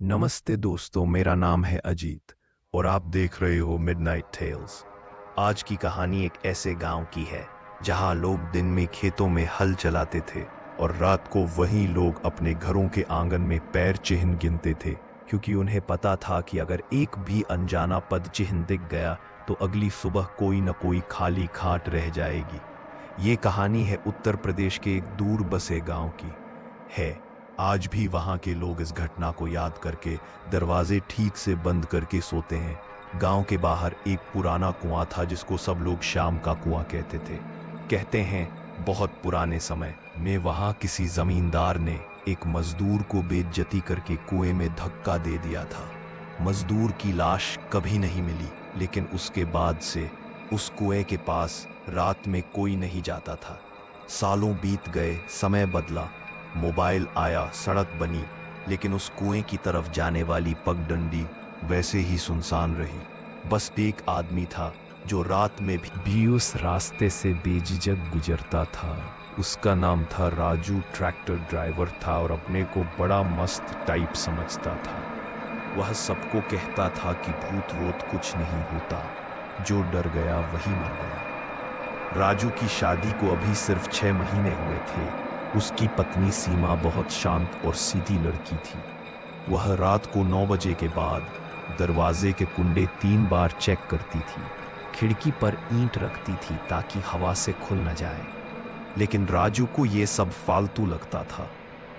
नमस्ते दोस्तों, मेरा नाम है अजीत और आप देख रहे हो मिडनाइट टेल्स। आज की कहानी एक ऐसे गांव की है जहां लोग दिन में खेतों में हल चलाते थे और रात को वही लोग अपने घरों के आंगन में पैर चिन्ह गिनते थे, क्योंकि उन्हें पता था कि अगर एक भी अनजाना पद चिन्ह दिख गया तो अगली सुबह कोई न कोई खाली खाट रह जाएगी। ये कहानी है उत्तर प्रदेश के एक दूर बसे गांव की है। आज भी वहां के लोग इस घटना को याद करके दरवाजे ठीक से बंद करके सोते हैं। गांव के बाहर एक पुराना कुआं था जिसको सब लोग शाम का कुआं कहते थे। कहते हैं बहुत पुराने समय में वहां किसी जमींदार ने एक मजदूर को बेइज्जती करके कुएं में धक्का दे दिया था। मजदूर की लाश कभी नहीं मिली, लेकिन उसके बाद से उस कुएं के पास रात में कोई नहीं जाता था। सालों बीत गए, समय बदला, मोबाइल आया, सड़क बनी, लेकिन उस कुएं की तरफ जाने वाली पगडंडी वैसे ही सुनसान रही। बस एक आदमी था जो रात में भी उस रास्ते से बेझिझक गुजरता था। उसका नाम था राजू। ट्रैक्टर ड्राइवर था और अपने को बड़ा मस्त टाइप समझता था। वह सबको कहता था कि भूत वोत कुछ नहीं होता, जो डर गया वही मर गया। राजू की शादी को अभी सिर्फ 6 महीने हुए थे। उसकी पत्नी सीमा बहुत शांत और सीधी लड़की थी। वह रात को 9 बजे के बाद दरवाजे के कुंडे 3 बार चेक करती थी। खिड़की पर ईंट रखती थी ताकि हवा से खुल न जाए। लेकिन राजू को ये सब फालतू लगता था।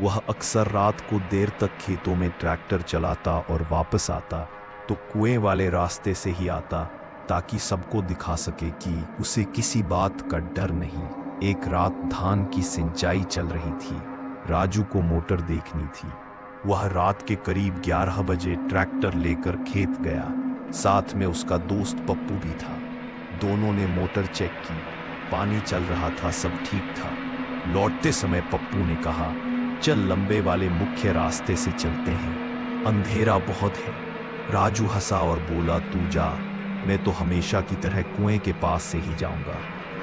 वह अक्सर रात को देर तक खेतों में ट्रैक्टर चलाता और वापस आता तो कुएं वाले रास्ते से ही आता, ताकि सबको दिखा सके कि उसे किसी बात का डर नहीं। एक रात धान की सिंचाई चल रही थी। राजू को मोटर देखनी थी। वह रात के करीब 11 बजे ट्रैक्टर लेकर खेत गया। साथ में उसका दोस्त पप्पू भी था। दोनों ने मोटर चेक की। पानी चल रहा था, सब ठीक था। लौटते समय पप्पू ने कहा, चल लंबे वाले मुख्य रास्ते से चलते हैं, अंधेरा बहुत है। राजू हंसा और बोला, तू जा, मैं तो हमेशा की तरह कुएं के पास से ही जाऊंगा,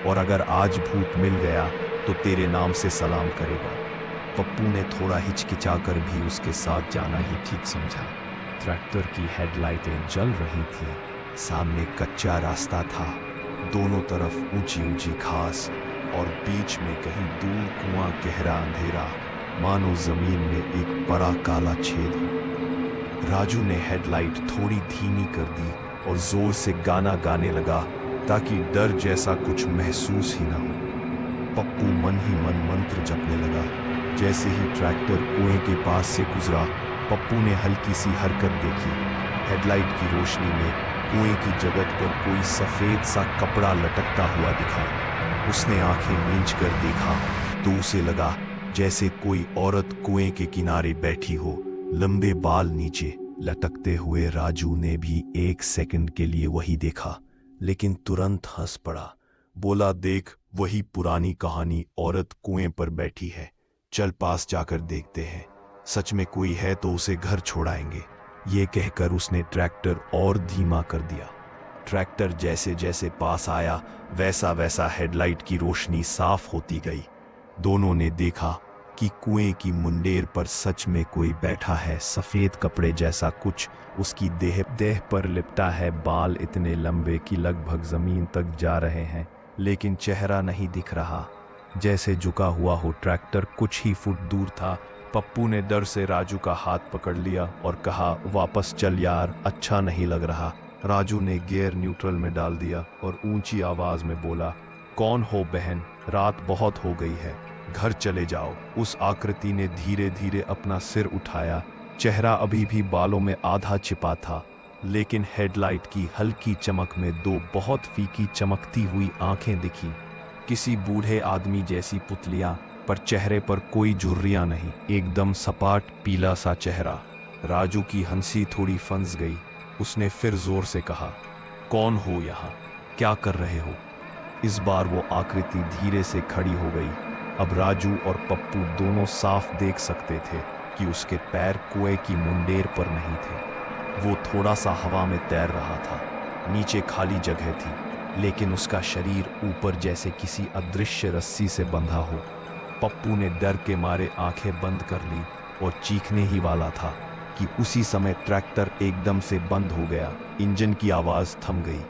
और अगर आज भूत मिल गया तो तेरे नाम से सलाम करेगा। पप्पू ने थोड़ा हिचकिचाकर भी उसके साथ जाना ही ठीक समझा। ट्रैक्टर की हेडलाइटें जल रही थी। सामने कच्चा रास्ता था, दोनों तरफ ऊंची ऊंची घास और बीच में कहीं दूर कुआं, गहरा अंधेरा, मानो जमीन में एक बड़ा काला छेद हो। राजू ने हेडलाइट थोड़ी धीमी कर दी और जोर से गाना गाने लगा ताकि डर जैसा कुछ महसूस ही ना हो। पप्पू मन ही मन मंत्र जपने लगा। जैसे ही ट्रैक्टर कुएं के पास से गुजरा, पप्पू ने हल्की सी हरकत देखी। हेडलाइट की रोशनी में कुएं की जगह पर कोई सफेद सा कपड़ा लटकता हुआ दिखा। उसने आंखें मींच कर देखा तो उसे लगा जैसे कोई औरत कुएं के किनारे बैठी हो, लंबे बाल नीचे लटकते हुए। राजू ने भी 1 सेकंड के लिए वही देखा, लेकिन तुरंत हंस पड़ा। बोला, देख, वही पुरानी कहानी, औरत कुएं पर बैठी है। चल पास जाकर देखते हैं, सच में कोई है तो उसे घर छोड़ाएंगे। ये कहकर उसने ट्रैक्टर और धीमा कर दिया। ट्रैक्टर जैसे जैसे पास आया वैसा वैसा हेडलाइट की रोशनी साफ होती गई। दोनों ने देखा कि कुएं की मुंडेर पर सच में कोई बैठा है। सफेद कपड़े जैसा कुछ उसकी देह पर लिपटा है। बाल इतने लंबे कि लगभग जमीन तक जा रहे हैं, लेकिन चेहरा नहीं दिख रहा, जैसे झुका हुआ हो। ट्रैक्टर कुछ ही फुट दूर था। पप्पू ने डर से राजू का हाथ पकड़ लिया और कहा, वापस चल यार, अच्छा नहीं लग रहा। राजू ने गियर न्यूट्रल में डाल दिया और ऊंची आवाज में बोला, कौन हो बहन, रात बहुत हो गई है, घर चले जाओ। उस आकृति ने धीरे धीरे अपना सिर उठाया। चेहरा अभी भी बालों में आधा छिपा था, लेकिन हेडलाइट की हल्की चमक में 2 बहुत फीकी चमकती हुई आंखें दिखी। किसी बूढ़े आदमी जैसी पुतलियां, पर चेहरे पर कोई झुर्रियां नहीं, एकदम सपाट पीला सा चेहरा। राजू की हंसी थोड़ी फंस गई। उसने फिर जोर से कहा, कौन हो यहाँ, क्या कर रहे हो? इस बार वो आकृति धीरे से खड़ी हो गई। अब राजू और पप्पू दोनों साफ देख सकते थे कि उसके पैर कुएं की मुंडेर पर नहीं थे। वो थोड़ा सा हवा में तैर रहा था। नीचे खाली जगह थी, लेकिन उसका शरीर ऊपर जैसे किसी अदृश्य रस्सी से बंधा हो। पप्पू ने डर के मारे आंखें बंद कर ली और चीखने ही वाला था कि उसी समय ट्रैक्टर एकदम से बंद हो गया। इंजन की आवाज थम गई।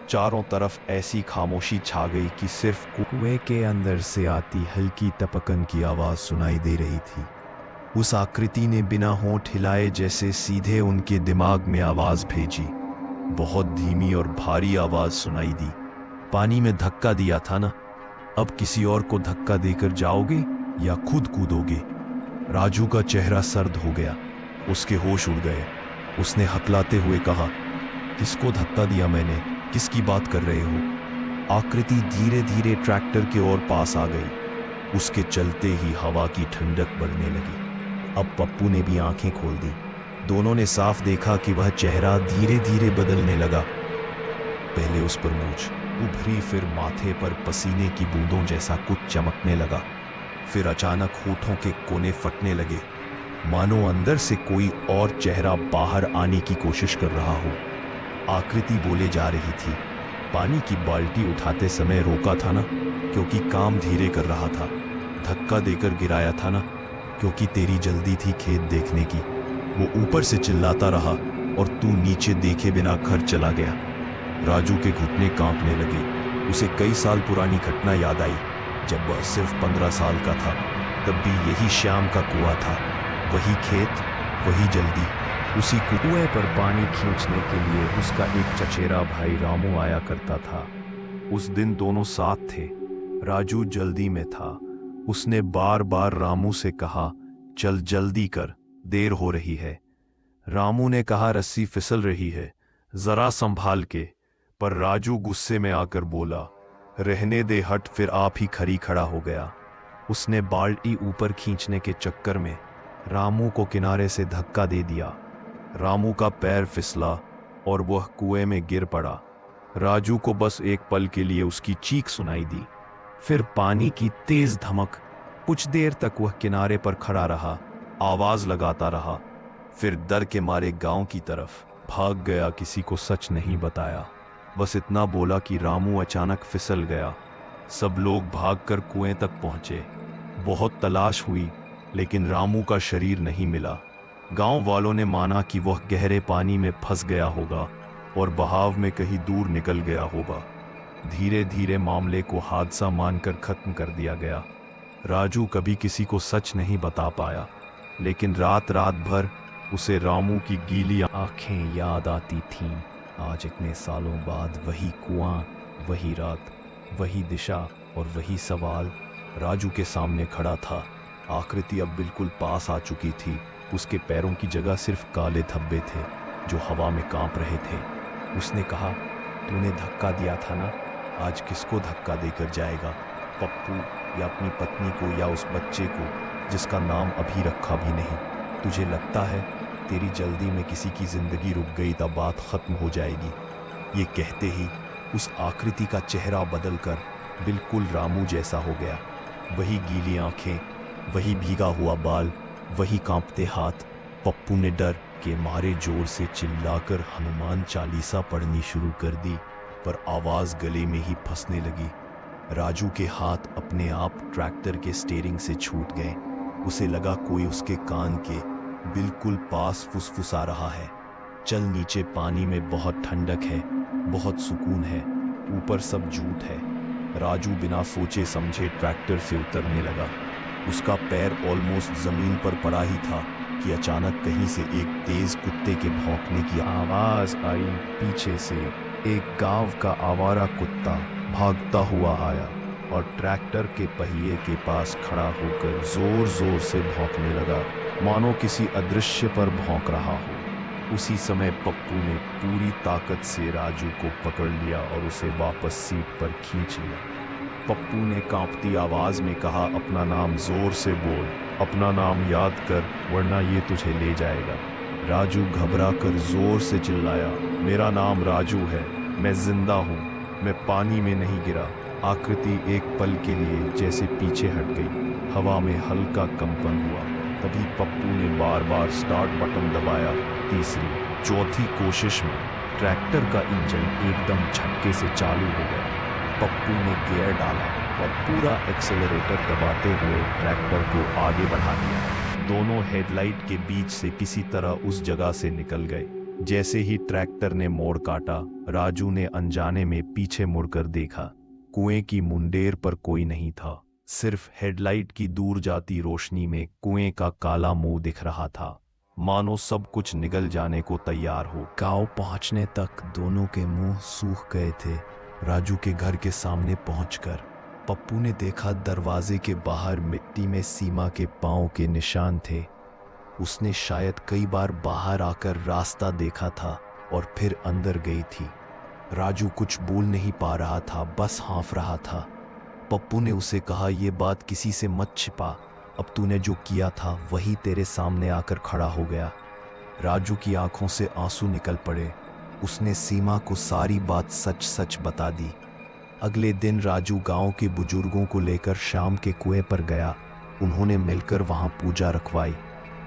चारों तरफ ऐसी खामोशी छा गई कि सिर्फ कुएं के अंदर से आती हल्की टपकन की आवाज सुनाई दे रही थी। उस आकृति ने बिना होंठ हिलाए जैसे सीधे उनके दिमाग में आवाज भेजी। बहुत धीमी और भारी आवाज सुनाई दी। पानी में धक्का दिया था ना, अब किसी और को धक्का देकर जाओगे या खुद कूदोगे? राजू का चेहरा सर्द हो गया। उसके होश उड़ गए। उसने हकलाते हुए कहा, किसको धक्का दिया मैंने? किसकी बात कर रहे हो? आकृति धीरे धीरे ट्रैक्टर के ओर पास आ गई। उसके चलते ही हवा की ठंडक बढ़ने लगी। अब पप्पू ने भी आंखें खोल दी। दोनों ने साफ देखा कि वह चेहरा धीरे धीरे बदलने लगा। पहले उस पर मूंछ उभरी, फिर माथे पर पसीने की बूंदों जैसा कुछ चमकने लगा। फिर अचानक होठों के कोने फटने लगे, मानो अंदर से कोई और चेहरा बाहर आने की कोशिश कर रहा हो। आकृति बोले जा रही थी, पानी की बाल्टी उठाते समय रोका था ना, क्योंकि काम धीरे कर रहा था। धक्का देकर गिराया था ना, क्योंकि तेरी जल्दी थी खेत देखने की। वो ऊपर से चिल्लाता रहा और तू नीचे देखे बिना घर चला गया। राजू के घुटने कांपने लगे। उसे कई साल पुरानी घटना याद आई, जब वह सिर्फ 15 साल का था। तब भी यही श्याम का कुआं था, वही खेत, वही जल्दी। उसी कुएं पर पानी खींचने के लिए उसका एक चचेरा भाई रामू आया करता था। उस दिन दोनों साथ थे। राजू जल्दी में था। उसने बार बार रामू से कहा, चल जल्दी कर, देर हो रही है। रामू ने कहा, रस्सी फिसल रही है, जरा संभाल के। पर राजू गुस्से में आकर बोला, रहने दे, हट। फिर आप ही खरी खड़ा हो गया। उसने बाल्टी ऊपर खींचने के चक्कर में रामू को किनारे से धक्का दे दिया। रामू का पैर फिसला और वह कुएं में गिर पड़ा। राजू को बस एक पल के लिए उसकी चीख सुनाई दी, फिर पानी की तेज धमक। कुछ देर तक वह किनारे पर खड़ा रहा, आवाज लगाता रहा, फिर डर के मारे गांव की तरफ भाग गया। किसी को सच नहीं बताया, बस इतना बोला कि रामू अचानक फिसल गया। सब लोग भागकर कुएं तक पहुंचे। बहुत तलाश हुई, लेकिन रामू का शरीर नहीं मिला। गांव वालों ने माना कि वह गहरे पानी में फंस गया होगा और बहाव में कहीं दूर निकल गया होगा। धीरे धीरे मामले को हादसा मानकर खत्म कर दिया गया। राजू कभी किसी को सच नहीं बता पाया, लेकिन रात रात भर उसे रामू की गीली आंखें याद आती थीं। आज इतने सालों बाद वही कुआं, वही रात, वही दिशा और वही सवाल राजू के सामने खड़ा था। आकृति अब बिल्कुल पास आ चुकी थी। उसके पैरों की जगह सिर्फ काले धब्बे थे जो हवा में कांप रहे थे। उसने कहा, तूने धक्का दिया था ना, आज किसको धक्का देकर जाएगा? पप्पू या अपनी पत्नी को या उस बच्चे को जिसका नाम अभी रखा भी नहीं? तुझे लगता है तेरी जल्दी में किसी की जिंदगी रुक गई तब बात खत्म हो जाएगी? ये कहते ही उस आकृति का चेहरा बदलकर बिल्कुल रामू जैसा हो गया। वही गीली आंखें, वही भीगा हुआ बाल, वही कांपते हाथ। पप्पू ने डर के मारे जोर से चिल्लाकर हनुमान चालीसा पढ़नी शुरू कर दी, पर आवाज गले में ही फंसने लगी। राजू के हाथ अपने आप ट्रैक्टर के स्टीयरिंग से छूट गए। उसे लगा कोई उसके कान के बिल्कुल पास फुसफुसा रहा है, चल नीचे, पानी में बहुत ठंडक है, बहुत सुकून है, ऊपर सब झूठ है। राजू बिना सोचे समझे ट्रैक्टर से उतरने लगा। उसका पैर ऑलमोस्ट जमीन पर पड़ा ही था कि अचानक कहीं से एक तेज कुत्ते के भौंकने की आवाज आई। पीछे से एक गांव का आवारा कुत्ता भागता हुआ आया और ट्रैक्टर के पहिए के पास खड़ा होकर जोर जोर से भौंकने लगा, मानो किसी अदृश्य पर भौंक रहा हो। उसी समय पप्पू ने पूरी ताकत से राजू को पकड़ लिया और उसे वापस सीट पर खींच लिया। पप्पू ने कांपती आवाज में कहा, अपना नाम जोर से बोल, अपना नाम याद कर, वरना ये तुझे ले जाएगा। राजू घबरा कर जोर से चिल्लाया, मेरा नाम राजू है, मैं जिंदा हूँ, मैं पानी में नहीं गिरा। आकृति एक पल के लिए जैसे पीछे हट गई। हवा में हल्का कंपन हुआ। तभी पप्पू ने बार बार स्टार्ट बटन दबाया। तीसरी, चौथी कोशिश में ट्रैक्टर का इंजन एकदम झटके से चालू हो गया। पप्पू ने गियर डाला और पूरा एक्सेलरेटर दबाते हुए ट्रैक्टर को आगे बढ़ा दिया। दोनों हेडलाइट के बीच से किसी तरह उस जगह से निकल गए। जैसे ही ट्रैक्टर ने मोड़ काटा, राजू ने अनजाने में पीछे मुड़कर देखा। कुएं की मुंडेर पर कोई नहीं था, सिर्फ हेडलाइट की दूर जाती रोशनी में कुएं का काला मुंह दिख रहा था, मानो सब कुछ निगल जाने को तैयार हो। गांव पहुंचने तक दोनों के मुंह सूख गए थे। राजू के घर के सामने पहुंचकर पप्पू ने देखा दरवाजे के बाहर मिट्टी में सीमा के पांव के निशान थे। उसने शायद कई बार बाहर आकर रास्ता देखा था और फिर अंदर गई थी। राजू कुछ बोल नहीं पा रहा था, बस हाँफ रहा था। पप्पू ने उसे कहा, ये बात किसी से मत छिपा, अब तूने जो किया था वही तेरे सामने आकर खड़ा हो गया। राजू की आंखों से आंसू निकल पड़े। उसने सीमा को सारी बात सच सच बता दी। अगले दिन राजू गांव के बुजुर्गों को लेकर शाम के कुएं पर गया। उन्होंने मिलकर वहां पूजा रखवाई,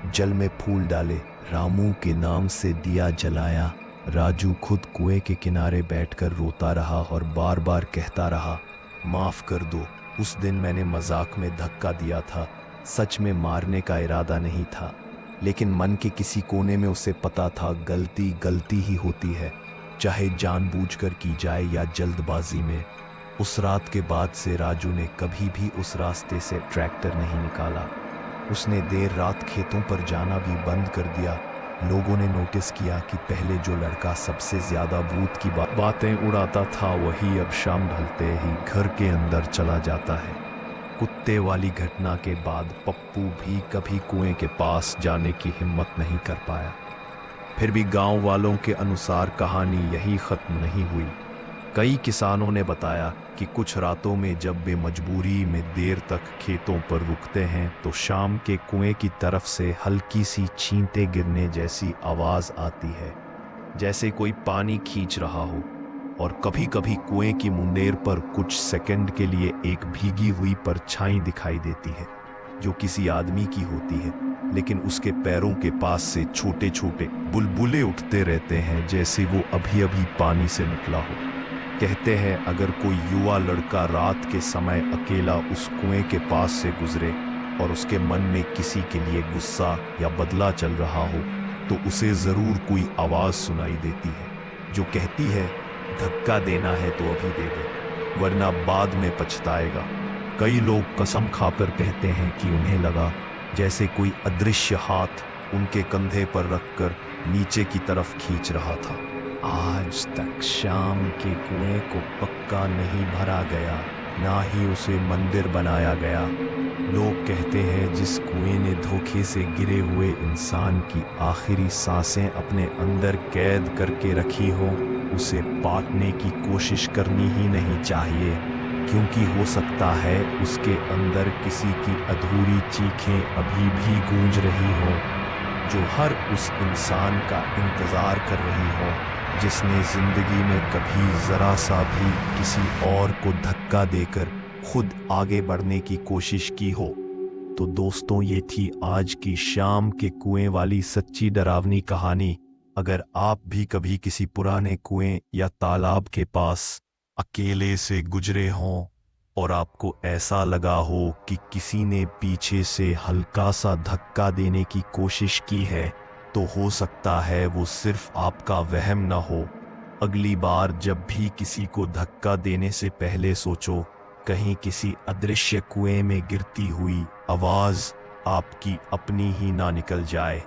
जल में फूल डाले, रामू के नाम से दिया जलाया। राजू खुद कुएं के किनारे बैठकर रोता रहा और बार बार कहता रहा, माफ कर दो, उस दिन मैंने मजाक में धक्का दिया था, सच में मारने का इरादा नहीं था। लेकिन मन के किसी कोने में उसे पता था गलती गलती ही होती है, चाहे जानबूझकर की जाए या जल्दबाजी में। उस रात के बाद से राजू ने कभी भी उस रास्ते से ट्रैक्टर नहीं निकाला। उसने देर रात खेतों पर जाना भी बंद कर दिया। लोगों ने नोटिस किया कि पहले जो लड़का सबसे ज्यादा भूत की बातें उड़ाता था, वही अब शाम ढलते ही घर के अंदर चला जाता है। कुत्ते वाली घटना के बाद पप्पू भी कभी कुएं के पास जाने की हिम्मत नहीं कर पाया। फिर भी गांव वालों के अनुसार कहानी यही खत्म नहीं हुई। कई किसानों ने बताया कि कुछ रातों में जब वे मजबूरी में देर तक खेतों पर रुकते हैं तो शाम के कुएं की तरफ से हल्की सी छींटे गिरने जैसी आवाज आती है, जैसे कोई पानी खींच रहा हो। और कभी कभी कुएं की मुंडेर पर कुछ सेकंड के लिए एक भीगी हुई परछाई दिखाई देती है, जो किसी आदमी की होती है, लेकिन उसके पैरों के पास से छोटे छोटे बुलबुले उठते रहते हैं, जैसे वो अभी अभी पानी से निकला हो। कहते हैं अगर कोई युवा लड़का रात के समय अकेला उस कुएं के पास से गुजरे और उसके मन में किसी के लिए गुस्सा या बदला चल रहा हो, तो उसे जरूर कोई आवाज सुनाई देती है जो कहती है, धक्का देना है तो अभी दे दे, वरना बाद में पछताएगा। कई लोग कसम खाकर कहते हैं कि उन्हें लगा जैसे कोई अदृश्य हाथ उनके कंधे पर रखकर नीचे की तरफ खींच रहा था। आज तक शाम के कुएं को पक्का नहीं भरा गया, ना ही उसे मंदिर बनाया गया। लोग कहते हैं जिस कुएं ने धोखे से गिरे हुए इंसान की आखिरी सांसें अपने अंदर कैद करके रखी हो, उसे पाटने की कोशिश करनी ही नहीं चाहिए, क्योंकि हो सकता है उसके अंदर किसी की अधूरी चीखें अभी भी गूंज रही हो, जो हर उस इंसान का इंतजार कर रही हो जिसने जिंदगी में कभी जरा सा भी किसी और को धक्का देकर खुद आगे बढ़ने की कोशिश की हो। तो दोस्तों, ये थी आज की शाम के कुएं वाली सच्ची डरावनी कहानी। अगर आप भी कभी किसी पुराने कुएं या तालाब के पास अकेले से गुजरे हों और आपको ऐसा लगा हो कि किसी ने पीछे से हल्का सा धक्का देने की कोशिश की है, तो हो सकता है वो सिर्फ आपका वहम न हो। अगली बार जब भी किसी को धक्का देने से पहले सोचो, कहीं किसी अदृश्य कुएं में गिरती हुई आवाज आपकी अपनी ही ना निकल जाए।